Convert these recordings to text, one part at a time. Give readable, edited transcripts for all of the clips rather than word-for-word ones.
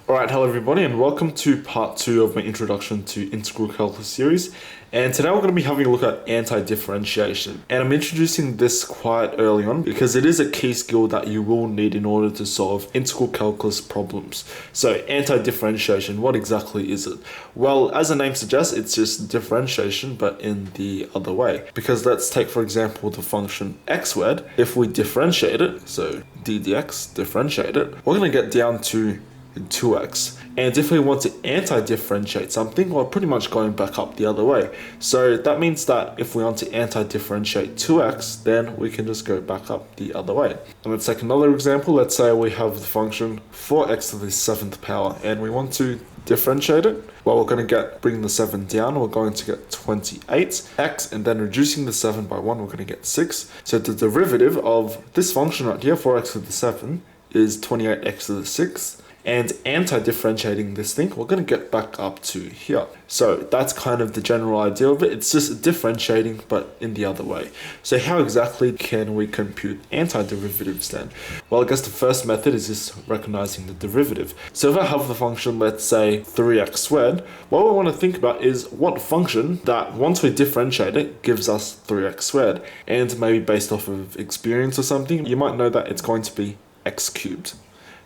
Alright, hello everybody and welcome to part 2 of my introduction to integral calculus series. And today we're going to be having a look at anti-differentiation. And I'm introducing this quite early on because it is a key skill that you will need in order to solve integral calculus problems. So anti-differentiation, what exactly is it? Well, as the name suggests, it's just differentiation but in the other way. Because let's take for example the function x squared. If we differentiate it, so d dx, differentiate it, we're going to get down to 2x. And if we want to anti-differentiate something, we're pretty much going back up the other way. So that means that if we want to anti-differentiate 2x, then we can just go back up the other way. And let's take another example. Let's say we have the function 4x to the 7th power and we want to differentiate it. Well, we're going to bring the 7 down, we're going to get 28x, and then reducing the 7 by 1, we're going to get 6. So the derivative of this function right here, 4x to the 7, is 28x to the 6th. And anti-differentiating this thing, we're going to get back up to here. So that's kind of the general idea of it. It's just differentiating, but in the other way. So how exactly can we compute antiderivatives then? Well, I guess the first method is just recognizing the derivative. So if I have the function, let's say 3x squared, what we want to think about is what function that once we differentiate it gives us 3x squared. And maybe based off of experience or something, you might know that it's going to be x cubed.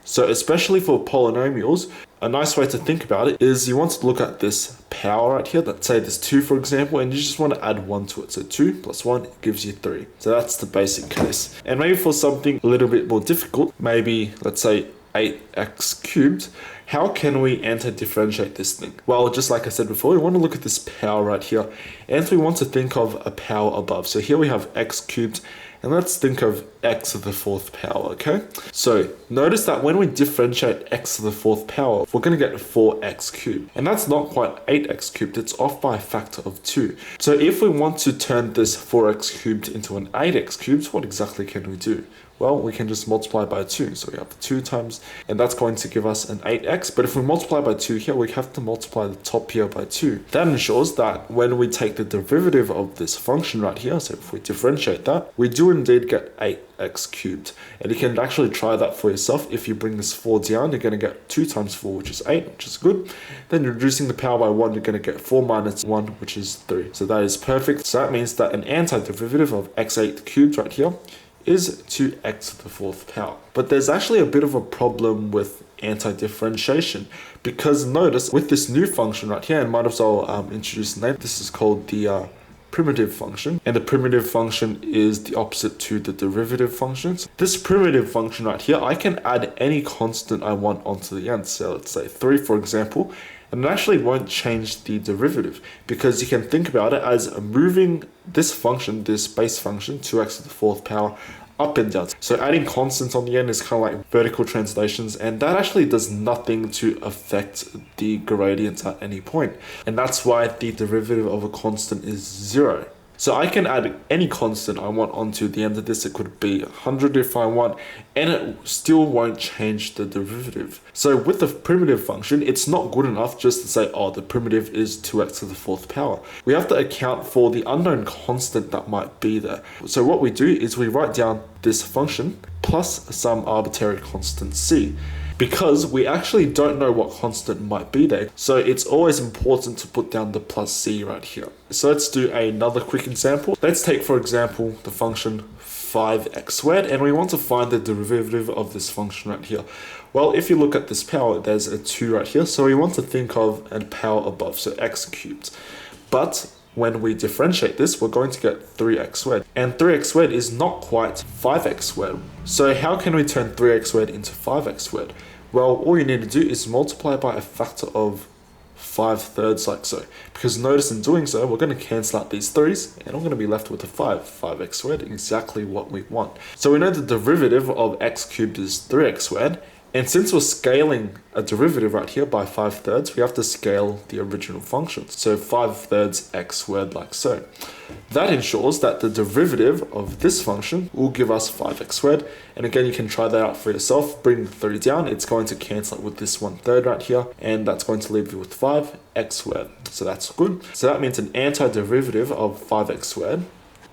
So especially for polynomials, a nice way to think about it is you want to look at this power right here. Let's say there's 2 for example, and you just want to add 1 to it. So 2 plus 1 gives you 3. So that's the basic case. And maybe for something a little bit more difficult, maybe let's say 8x cubed, how can we anti-differentiate this thing? Well, just like I said before, we want to look at this power right here, and we want to think of a power above. So here we have x cubed, and let's think of x to the 4th power, okay? So notice that when we differentiate x to the 4th power, we're going to get 4x cubed. And that's not quite 8x cubed, it's off by a factor of 2. So if we want to turn this 4x cubed into an 8x cubed, what exactly can we do? Well, we can just multiply by 2. So we have 2 times, and that's going to give us an 8x. But if we multiply by 2 here, we have to multiply the top here by 2. That ensures that when we take the derivative of this function right here, so if we differentiate that, we do indeed get 8x cubed. And you can actually try that for yourself. If you bring this 4 down, you're going to get 2 times 4, which is 8, which is good. Then reducing the power by 1, you're going to get 4 minus 1, which is 3. So that is perfect. So that means that an antiderivative of x8 cubed right here is 2x to the 4th power. But there's actually a bit of a problem with anti-differentiation, because notice with this new function right here, and might as well introduce the name, this is called the primitive function, and the primitive function is the opposite to the derivative functions. This primitive function right here, I can add any constant I want onto the end. So let's say 3 for example, and it actually won't change the derivative, because you can think about it as moving this function, this base function, 2x to the 4th power, up and down. So adding constants on the end is kind of like vertical translations, and that actually does nothing to affect the gradient at any point. And that's why the derivative of a constant is 0. So I can add any constant I want onto the end of this. It could be 100 if I want, and it still won't change the derivative. So with the primitive function, it's not good enough just to say, oh, the primitive is 2x to the 4th power. We have to account for the unknown constant that might be there. So what we do is we write down this function plus some arbitrary constant c, because we actually don't know what constant might be there. So it's always important to put down the plus c right here. So let's do another quick example. Let's take, for example, the function 5x squared, and we want to find the derivative of this function right here. Well, if you look at this power, there's a 2 right here. So we want to think of a power above, so x cubed. But when we differentiate this, we're going to get 3x squared. And 3x squared is not quite 5x squared. So how can we turn 3x squared into 5x squared? Well, all you need to do is multiply by a factor of 5/3 like so. Because notice in doing so, we're going to cancel out these 3's, and we're going to be left with a 5x squared, exactly what we want. So we know the derivative of x cubed is 3x squared. And since we're scaling a derivative right here by 5/3, we have to scale the original function. So 5/3 x squared like so. That ensures that the derivative of this function will give us 5x squared. And again, you can try that out for yourself. Bring the 3 down, it's going to cancel it with this 1/3 right here. And that's going to leave you with 5x squared. So that's good. So that means an antiderivative of 5x squared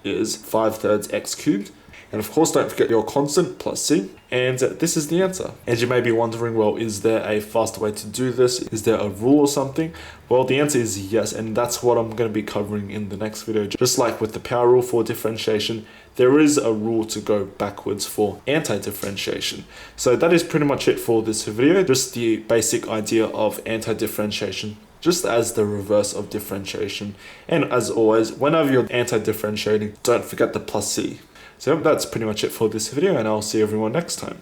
is 5/3 x cubed. And of course, don't forget your constant plus c. And this is the answer. And you may be wondering, well, is there a faster way to do this? Is there a rule or something? Well, the answer is yes, and that's what I'm going to be covering in the next video. Just like with the power rule for differentiation, there is a rule to go backwards for anti-differentiation. So that is pretty much it for this video, just the basic idea of anti-differentiation, just as the reverse of differentiation. And as always, whenever you're anti-differentiating, don't forget the plus c. So that's pretty much it for this video, and I'll see everyone next time.